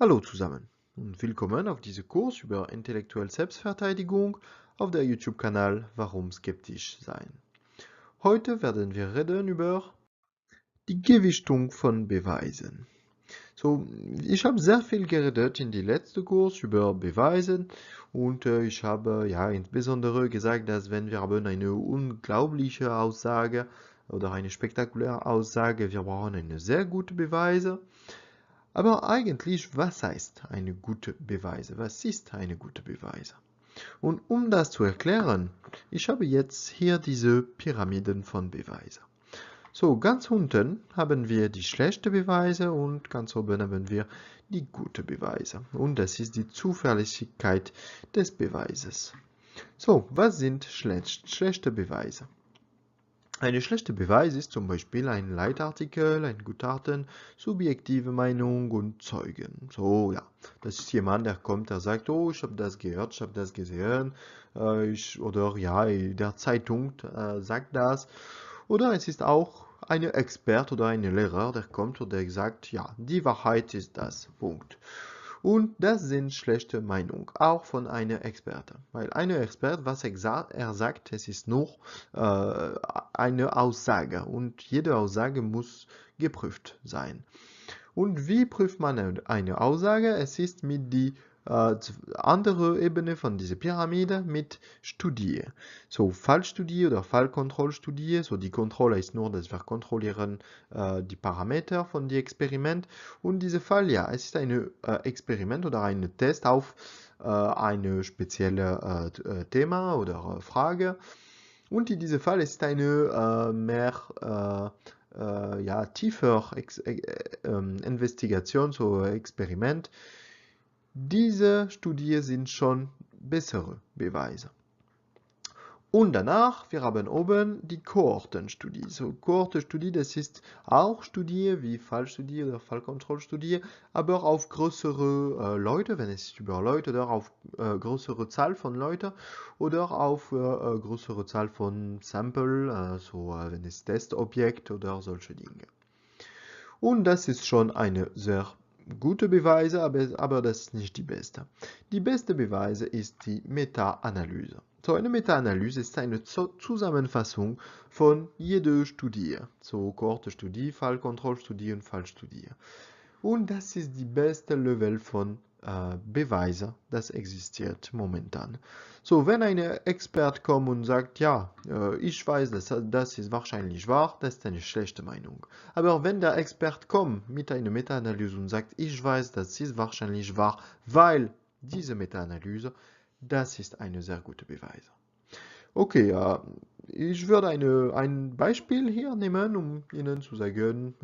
Hallo zusammen und willkommen auf diesem Kurs über intellektuelle Selbstverteidigung auf der YouTube-Kanal Warum skeptisch sein. Heute werden wir reden über die Gewichtung von Beweisen. Ich habe sehr viel geredet in die letzten Kurs über Beweisen und ich habe ja insbesondere gesagt, dass wenn wir haben eine unglaubliche Aussage oder eine spektakuläre Aussage, wir brauchen eine sehr gute Beweise. Aber eigentlich, was heißt eine gute Beweise? Was ist eine gute Beweise? Und um das zu erklären, ich habe jetzt hier diese Pyramiden von Beweisen. So, ganz unten haben wir die schlechten Beweise und ganz oben haben wir die guten Beweise. Und das ist die Zuverlässigkeit des Beweises. So, was sind schlechte Beweise? Eine schlechte Beweis ist zum Beispiel ein Leitartikel, ein Gutachten, subjektive Meinung und Zeugen. So, ja, das ist jemand, der kommt, der sagt, oh, ich habe das gehört, ich habe das gesehen, oder ja, der Zeitung sagt das. Oder es ist auch ein Expert oder ein Lehrer, der kommt und der sagt, ja, die Wahrheit ist das, Punkt. Und das sind schlechte Meinungen, auch von einem Experten. Weil ein Experte, was er sagt, es ist nur eine Aussage und jede Aussage muss geprüft sein. Und wie prüft man eine Aussage? Es ist mit die andere Ebene von dieser Pyramide mit Studie. So Fallstudie oder Fallkontrollstudie. So die Kontrolle ist nur, dass wir kontrollieren die Parameter von dem Experiment. Und diese Fall, ja, es ist ein Experiment oder ein Test auf eine spezielle Thema oder Frage. Und in diesem Fall ist eine mehr ja, tiefer Investigation, so Experiment. Diese Studien sind schon bessere Beweise. Und danach, wir haben oben die Kohortenstudie. So, Kohortenstudie, das ist auch Studie wie Fallstudie oder Fallkontrollstudie, aber auf größere Leute, wenn es über Leute oder auf größere Zahl von Leuten oder auf größere Zahl von Sample, wenn es Testobjekt oder solche Dinge. Und das ist schon eine sehr gute Beweise, aber das ist nicht die beste. Die beste Beweise ist die Meta-Analyse. So eine Meta-Analyse ist eine Zusammenfassung von jeder Studie. So Kohortenstudie, Fallkontrollstudie und Fallstudie. Und das ist die beste Level von Beweise, das existiert momentan. So, wenn ein Expert kommt und sagt, ja, ich weiß, das ist wahrscheinlich wahr, das ist eine schlechte Meinung. Aber wenn der Expert kommt mit einer Meta-Analyse und sagt, ich weiß, das ist wahrscheinlich wahr, weil diese Meta-Analyse, das ist eine sehr gute Beweise. Okay, ja, ich würde ein Beispiel hier nehmen, um Ihnen zu sagen,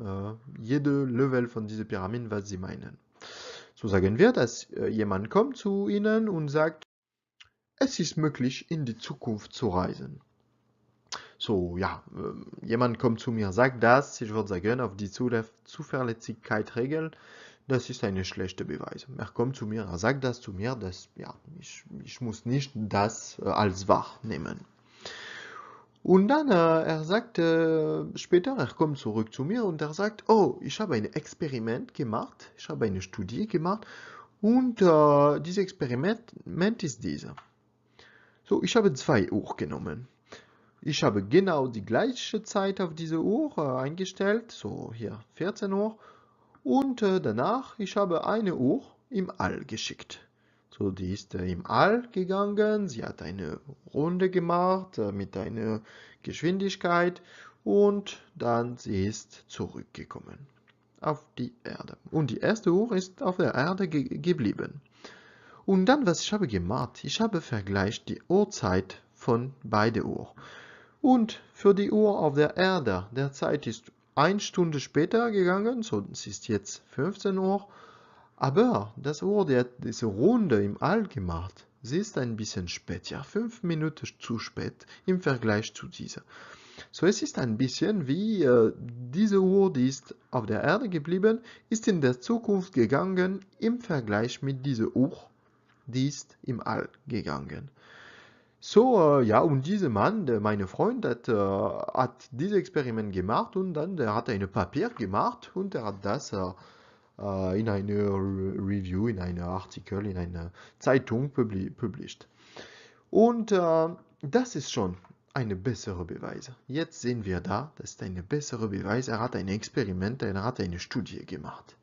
jede Level von dieser Pyramide, was Sie meinen. So sagen wir, dass jemand kommt zu Ihnen und sagt, es ist möglich, in die Zukunft zu reisen. So, ja, jemand kommt zu mir, sagt das, ich würde sagen, auf die Zuverlässigkeit regeln, das ist eine schlechte Beweis. Er kommt zu mir, er sagt das zu mir, ja, ich muss nicht das als wahr nehmen. Und dann, er sagt später, er kommt zurück zu mir und er sagt, oh, ich habe ein Experiment gemacht, ich habe eine Studie gemacht und dieses Experiment ist dieser. So, ich habe 2 Uhr genommen. Ich habe genau die gleiche Zeit auf diese Uhr eingestellt, so hier 14 Uhr. Und danach, ich habe eine Uhr im All geschickt. So, die ist im All gegangen, sie hat eine Runde gemacht mit einer Geschwindigkeit und dann sie ist zurückgekommen auf die Erde. Und die erste Uhr ist auf der Erde geblieben. Und dann, was ich habe gemacht, ich habe vergleicht die Uhrzeit von beide Uhr. Und für die Uhr auf der Erde, der Zeit ist 1 Stunde später gegangen, so es ist jetzt 15 Uhr. Aber das Uhr, der diese Runde im All gemacht, sie ist ein bisschen spät, ja, 5 Minuten zu spät im Vergleich zu dieser. So, es ist ein bisschen wie diese Uhr, die ist auf der Erde geblieben, ist in der Zukunft gegangen im Vergleich mit dieser Uhr, die ist im All gegangen. So, ja, und dieser Mann, mein Freund, hat dieses Experiment gemacht und dann der hat ein Papier gemacht und er hat das in einer Review, in einem Artikel, in einer Zeitung published. Und das ist schon eine bessere Beweise. Jetzt sehen wir da, das ist eine bessere Beweise. Er hat ein Experiment, er hat eine Studie gemacht.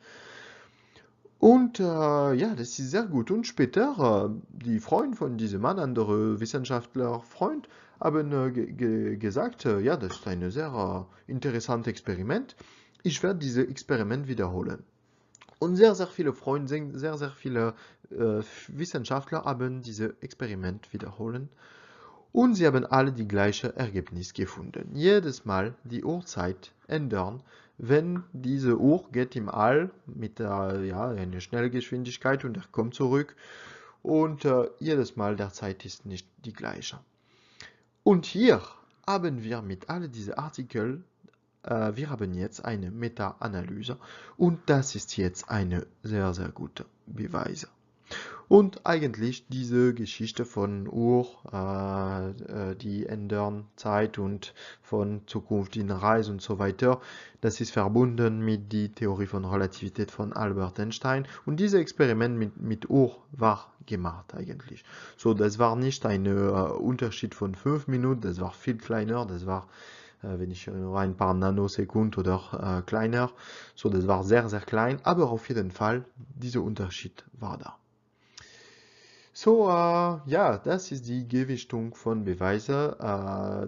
Und ja, das ist sehr gut. Und später, die Freunde von diesem Mann, andere Wissenschaftler, Freund, haben gesagt, ja, das ist ein sehr interessantes Experiment. Ich werde dieses Experiment wiederholen. Und sehr, sehr viele Freunde, sehr, sehr viele Wissenschaftler haben dieses Experiment wiederholen. Und sie haben alle die gleiche Ergebnis gefunden. Jedes Mal die Uhrzeit ändern, wenn diese Uhr geht im All mit ja, einer Schnellgeschwindigkeit und er kommt zurück. Und jedes Mal der Zeit ist nicht die gleiche. Und hier haben wir mit all diesen Artikeln, wir haben jetzt eine Meta-Analyse und das ist jetzt eine sehr, sehr gute Beweise. Und eigentlich diese Geschichte von Uhr, die ändern Zeit und von Zukunft in Reise und so weiter, das ist verbunden mit der Theorie von Relativität von Albert Einstein. Und dieses Experiment mit Uhr war gemacht eigentlich. So, das war nicht ein Unterschied von 5 Minuten, das war viel kleiner, das war wenn ich nur ein paar Nanosekunden oder kleiner, so das war sehr, sehr klein, aber auf jeden Fall, dieser Unterschied war da. So, ja, das ist die Gewichtung von Beweisen.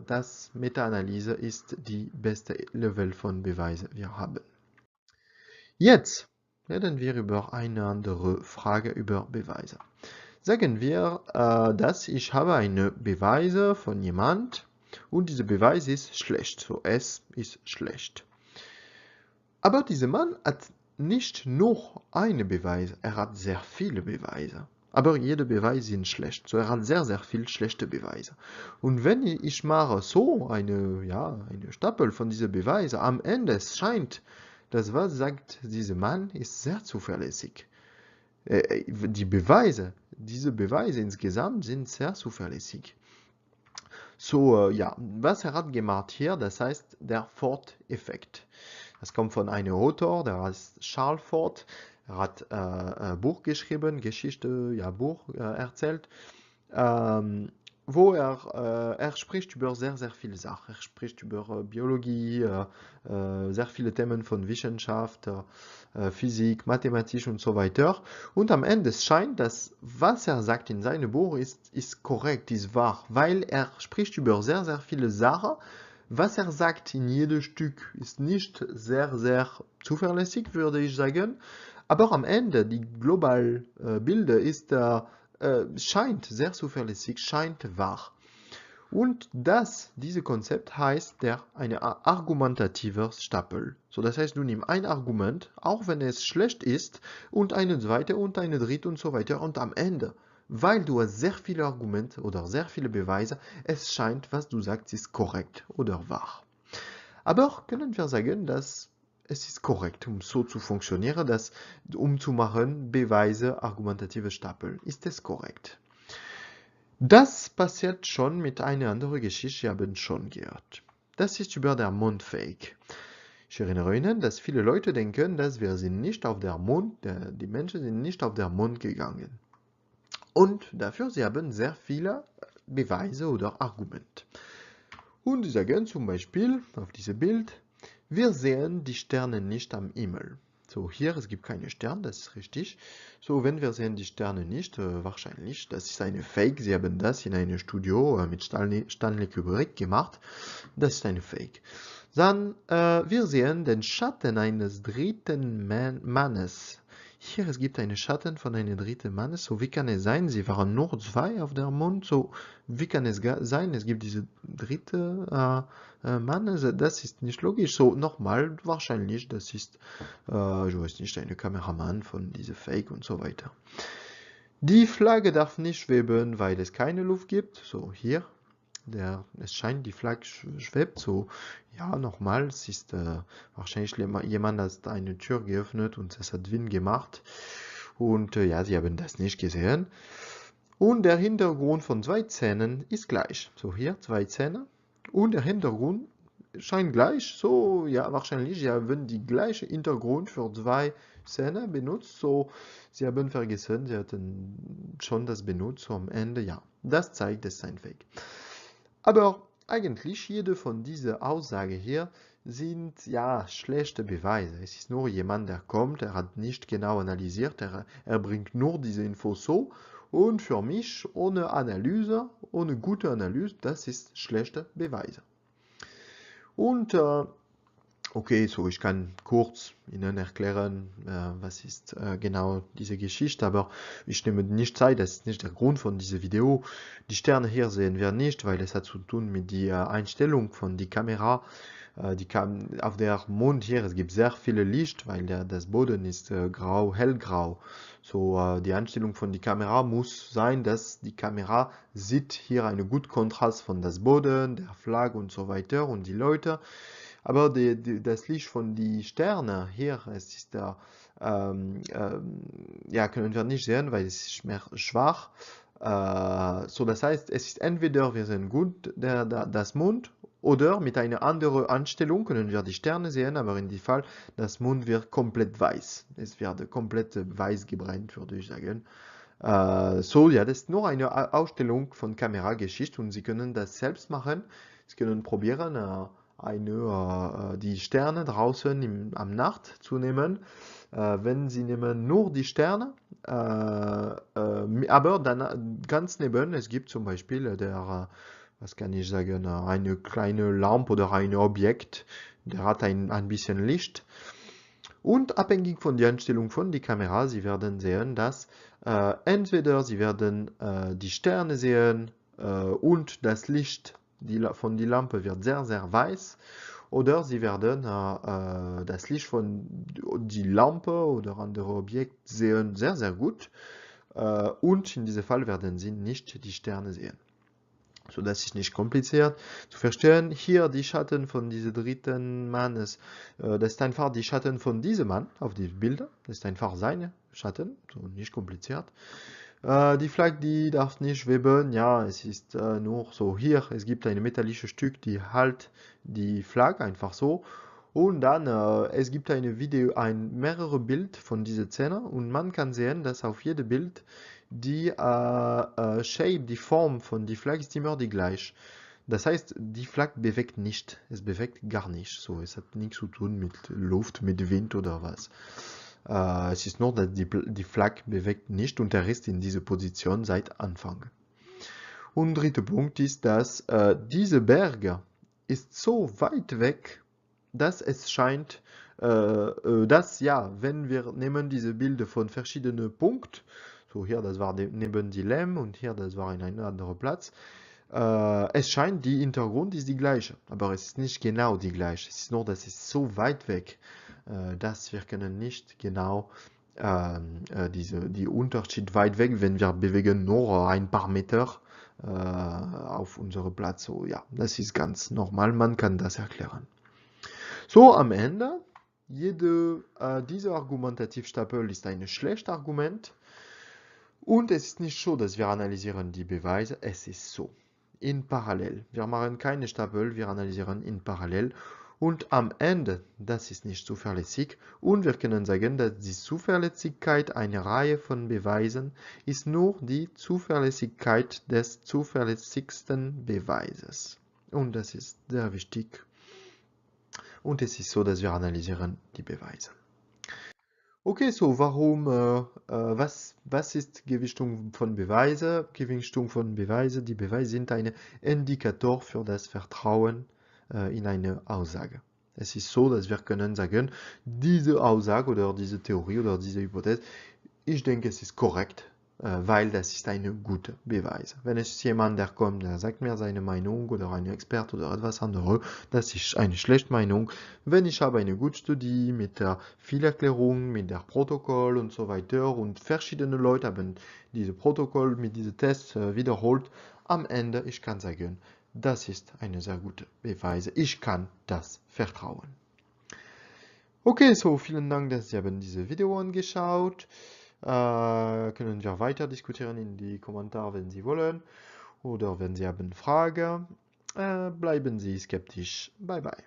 Das Meta-Analyse ist die beste Level von Beweisen, wir haben. Jetzt reden wir über eine andere Frage über Beweise. Sagen wir, dass ich habe eine Beweise von jemand und dieser Beweis ist schlecht. So, es ist schlecht. Aber dieser Mann hat nicht nur einen Beweis, er hat sehr viele Beweise. Aber jede Beweise sind schlecht. So, er hat sehr, sehr viele schlechte Beweise. Und wenn ich mache so eine Stapel von diesen Beweisen, am Ende scheint, dass was sagt dieser Mann, ist sehr zuverlässig. Diese Beweise insgesamt sind sehr zuverlässig. So, ja, was er hat gemacht hier, das heißt der Ford-Effekt. Das kommt von einem Autor, der heißt Charles Ford. Er hat ein Buch geschrieben, Geschichte, ja, Buch erzählt, wo er spricht über sehr, sehr viele Sachen. Er spricht über Biologie, sehr viele Themen von Wissenschaft, Physik, Mathematik und so weiter. Und am Ende scheint, dass was er sagt in seinem Buch ist korrekt, ist wahr, weil er spricht über sehr, sehr viele Sachen. Was er sagt in jedem Stück ist nicht sehr, sehr zuverlässig, würde ich sagen. Aber am Ende, die globale Bilder ist, scheint sehr zuverlässig, scheint wahr. Und dieses Konzept heißt eine argumentative Stapel. So, das heißt, du nimmst ein Argument, auch wenn es schlecht ist, und eine zweite und eine dritte und so weiter. Und am Ende, weil du hast sehr viele Argumente oder sehr viele Beweise, es scheint, was du sagst, ist korrekt oder wahr. Aber können wir sagen, dass es ist korrekt, um so zu funktionieren, um zu machen, Beweise, argumentative Stapel. Ist es korrekt? Das passiert schon mit einer anderen Geschichte, wir haben schon gehört. Das ist über der Mondfake. Ich erinnere Ihnen, dass viele Leute denken, dass wir sind nicht auf der Mond, die Menschen sind nicht auf der Mond gegangen. Und dafür sie haben sehr viele Beweise oder Argumente. Und sie sagen zum Beispiel auf diesem Bild, wir sehen die Sterne nicht am Himmel. So, hier, es gibt keine Sterne, das ist richtig. So, wenn wir sehen die Sterne nicht, wahrscheinlich, das ist eine Fake. Sie haben das in einem Studio mit Stanley Kubrick gemacht. Das ist eine Fake. Dann, wir sehen den Schatten eines dritten Mannes. Hier, es gibt einen Schatten von einem dritten Mannes. So, wie kann es sein? Sie waren nur zwei auf der Mond. So, wie kann es sein? Es gibt diese dritte Mann. Also das ist nicht logisch. So, nochmal, wahrscheinlich, das ist, ich weiß nicht, ein Kameramann von dieser Fake und so weiter. Die Flagge darf nicht schweben, weil es keine Luft gibt. So, hier. Es scheint, die Flagge schwebt so. Ja, nochmal, es ist wahrscheinlich jemand hat eine Tür geöffnet und es hat Wind gemacht. Und ja, sie haben das nicht gesehen. Und der Hintergrund von zwei Zähnen ist gleich. So hier, zwei Zähne. Und der Hintergrund scheint gleich, so, ja, wahrscheinlich, sie haben die gleiche Hintergrund für zwei Szenen benutzt, so, sie haben vergessen, sie hatten schon das benutzt, so am Ende, ja, das zeigt, es ist ein Fake. Aber eigentlich, jede von dieser Aussage hier sind ja schlechte Beweise. Es ist nur jemand, der kommt, er hat nicht genau analysiert, er bringt nur diese Info so. Und für mich, ohne Analyse, ohne gute Analyse, das ist schlechte Beweise. Und okay, so ich kann kurz Ihnen erklären, was ist genau diese Geschichte, aber ich nehme nicht Zeit, das ist nicht der Grund von diesem Video. Die Sterne hier sehen wir nicht, weil es hat zu tun mit der Einstellung von der Kamera. Auf der Mond hier, es gibt sehr viele Licht, weil das Boden ist grau, hellgrau. So, die Einstellung von der Kamera muss sein, dass die Kamera sieht hier einen guten Kontrast von das Boden, der Flagge und so weiter und die Leute. Aber das Licht von den Sternen hier, es ist da, ja, können wir nicht sehen, weil es ist mehr schwach. So, das heißt, es ist entweder wir sehen gut das Mond oder mit einer anderen Einstellung können wir die Sterne sehen, aber in dem Fall, das Mond wird komplett weiß. Es wird komplett weiß gebrannt, würde ich sagen. So, ja, das ist nur eine Ausstellung von Kamerageschichte und Sie können das selbst machen. Sie können probieren, die Sterne draußen am Nacht zu nehmen. Wenn Sie nehmen nur die Sterne, aber dann ganz neben, es gibt zum Beispiel was kann ich sagen, eine kleine Lampe oder ein Objekt, der hat ein bisschen Licht. Und abhängig von der Einstellung von der Kamera, Sie werden sehen, dass entweder Sie werden die Sterne sehen und das Licht von der Lampe wird sehr, sehr weiß. Oder Sie werden das Licht von der Lampe oder andere Objekte sehen sehr, sehr gut. Und in diesem Fall werden Sie nicht die Sterne sehen. So, das ist nicht kompliziert zu verstehen. Hier die Schatten von diesem dritten Mannes, das ist einfach die Schatten von diesem Mann auf die Bilder. Das ist einfach seine Schatten, so nicht kompliziert. Die Flagge, die darf nicht schweben. Ja, es ist nur so hier. Es gibt ein metallisches Stück, die hält die Flagge einfach so. Und dann, es gibt mehrere Bilder von dieser Szene und man kann sehen, dass auf jedem Bild die Shape, die Form von die Flagge ist immer die gleiche. Das heißt, die Flagge bewegt nicht. Es bewegt gar nicht. So, es hat nichts zu tun mit Luft, mit Wind oder was. Es ist nur, dass die Flagge bewegt nicht und er ist in dieser Position seit Anfang. Und dritter Punkt ist, dass diese Berge ist so weit weg, dass es scheint, dass ja, wenn wir nehmen diese Bilder von verschiedenen Punkten, so hier, das war neben die Lem und hier, das war in einem anderen Platz, es scheint, die Hintergrund ist die gleiche, aber es ist nicht genau die gleiche. Es ist nur, dass es so weit weg, dass wir können nicht genau die Unterschied weit weg, wenn wir bewegen nur ein paar Meter auf unserem Platz. So, ja, das ist ganz normal, man kann das erklären. So, am Ende, dieser Argumentativstapel ist ein schlechtes Argument und es ist nicht so, dass wir analysieren die Beweise, es ist so, in parallel. Wir machen keine Stapel, wir analysieren in parallel und am Ende, das ist nicht zuverlässig und wir können sagen, dass die Zuverlässigkeit einer Reihe von Beweisen ist nur die Zuverlässigkeit des zuverlässigsten Beweises. Und das ist sehr wichtig. Und es ist so, dass wir analysieren die Beweise. Okay, so was ist Gewichtung von Beweise? Gewichtung von Beweise, die Beweise sind ein Indikator für das Vertrauen in eine Aussage. Es ist so, dass wir können sagen, diese Aussage oder diese Theorie oder diese Hypothese, ich denke, es ist korrekt, weil das ist eine gute Beweis. Wenn es jemand, der kommt, der sagt mir seine Meinung oder ein Experte oder etwas anderes, das ist eine schlechte Meinung. Wenn ich habe eine gute Studie mit der Fehlerklärung, mit der Protokoll und so weiter und verschiedene Leute haben diese Protokoll mit diesem Test wiederholt, am Ende, ich kann sagen, das ist eine sehr gute Beweise. Ich kann das vertrauen. Okay, so vielen Dank, dass Sie haben dieses Video angeschaut. Können wir weiter diskutieren in die Kommentare, wenn Sie wollen oder wenn Sie haben Fragen. Bleiben Sie skeptisch. Bye bye.